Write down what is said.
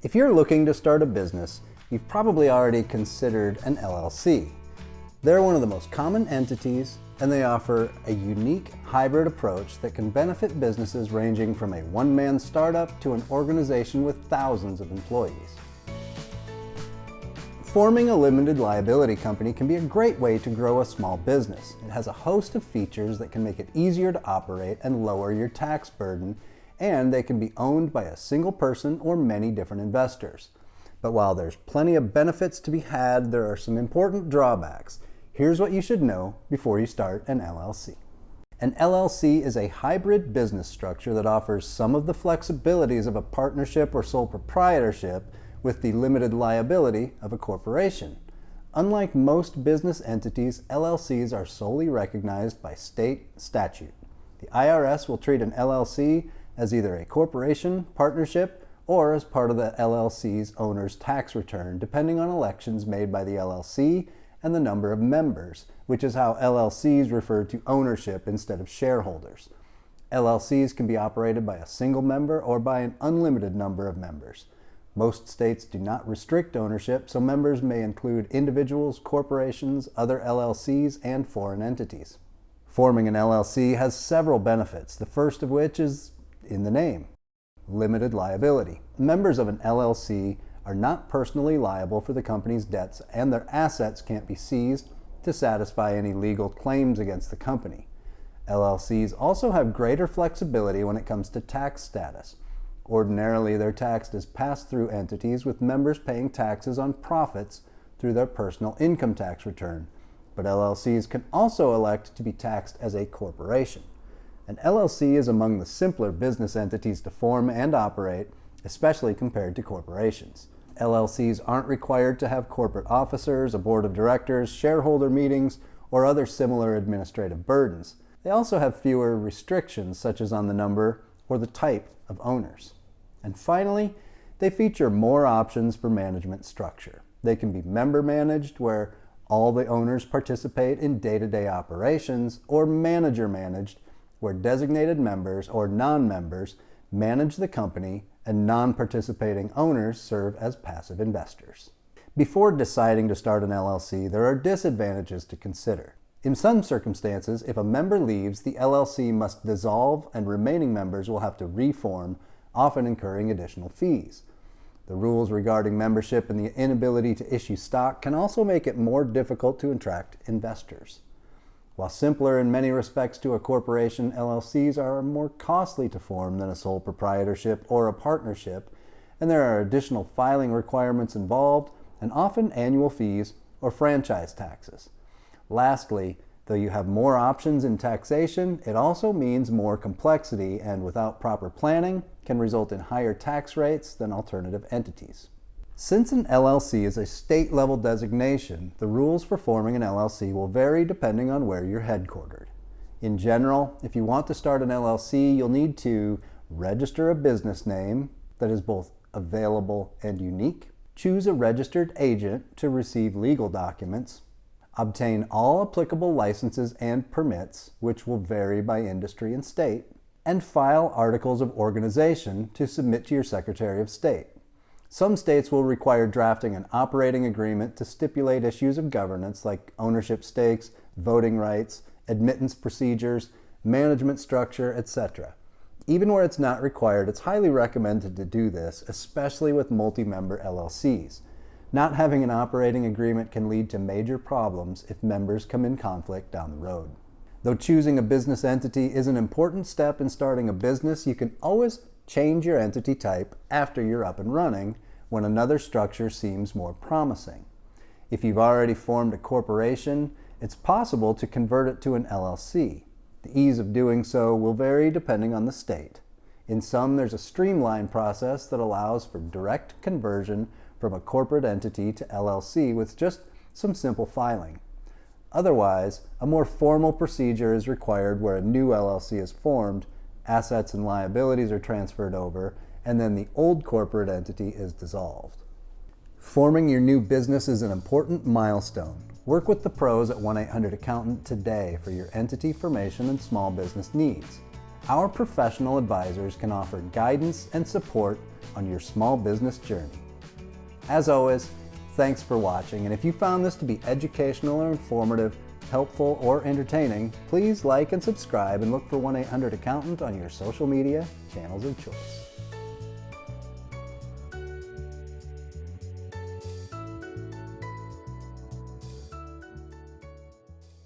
If you're looking to start a business, you've probably already considered an LLC. They're one of the most common entities, and they offer a unique hybrid approach that can benefit businesses ranging from a one-man startup to an organization with thousands of employees. Forming a limited liability company can be a great way to grow a small business. It has a host of features that can make it easier to operate and lower your tax burden, and they can be owned by a single person or many different investors. But while there's plenty of benefits to be had, there are some important drawbacks. Here's what you should know before you start an LLC. An LLC is a hybrid business structure that offers some of the flexibilities of a partnership or sole proprietorship with the limited liability of a corporation. Unlike most business entities, LLCs are solely recognized by state statute. The IRS will treat an LLC as either a corporation, partnership, or as part of the LLC's owner's tax return, depending on elections made by the LLC and the number of members, which is how LLCs refer to ownership instead of shareholders. LLCs can be operated by a single member or by an unlimited number of members. Most states do not restrict ownership, so members may include individuals, corporations, other LLCs, and foreign entities. Forming an LLC has several benefits, the first of which is in the name: limited liability. Members of an LLC are not personally liable for the company's debts, and their assets can't be seized to satisfy any legal claims against the company. LLCs also have greater flexibility when it comes to tax status. Ordinarily, they're taxed as pass-through entities, with members paying taxes on profits through their personal income tax return. But LLCs can also elect to be taxed as a corporation. An LLC is among the simpler business entities to form and operate, especially compared to corporations. LLCs aren't required to have corporate officers, a board of directors, shareholder meetings, or other similar administrative burdens. They also have fewer restrictions, such as on the number or the type of owners. And finally, they feature more options for management structure. They can be member managed, where all the owners participate in day-to-day operations, or manager managed, where designated members or non-members manage the company and non-participating owners serve as passive investors. Before deciding to start an LLC, there are disadvantages to consider. In some circumstances, if a member leaves, the LLC must dissolve and remaining members will have to reform, often incurring additional fees. The rules regarding membership and the inability to issue stock can also make it more difficult to attract investors. While simpler in many respects to a corporation, LLCs are more costly to form than a sole proprietorship or a partnership, and there are additional filing requirements involved and often annual fees or franchise taxes. Lastly, though you have more options in taxation, it also means more complexity, and without proper planning can result in higher tax rates than alternative entities. Since an LLC is a state-level designation, the rules for forming an LLC will vary depending on where you're headquartered. In general, if you want to start an LLC, you'll need to register a business name that is both available and unique, choose a registered agent to receive legal documents, obtain all applicable licenses and permits, which will vary by industry and state, and file articles of organization to submit to your Secretary of State. Some states will require drafting an operating agreement to stipulate issues of governance like ownership stakes, voting rights, admittance procedures, management structure, etc. Even where it's not required, it's highly recommended to do this, especially with multi-member LLCs. Not having an operating agreement can lead to major problems if members come in conflict down the road. Though choosing a business entity is an important step in starting a business, you can always change your entity type after you're up and running when another structure seems more promising. If you've already formed a corporation, it's possible to convert it to an LLC. The ease of doing so will vary depending on the state. In some, there's a streamlined process that allows for direct conversion from a corporate entity to LLC with just some simple filing. Otherwise, a more formal procedure is required where a new LLC is formed, assets and liabilities are transferred over, and then the old corporate entity is dissolved. Forming your new business is an important milestone. Work with the pros at 1-800-ACCOUNTANT today for your entity formation and small business needs. Our professional advisors can offer guidance and support on your small business journey. As always, thanks for watching, and if you found this to be educational or informative, helpful, or entertaining, please like and subscribe and look for 1-800-ACCOUNTANT on your social media channels of choice.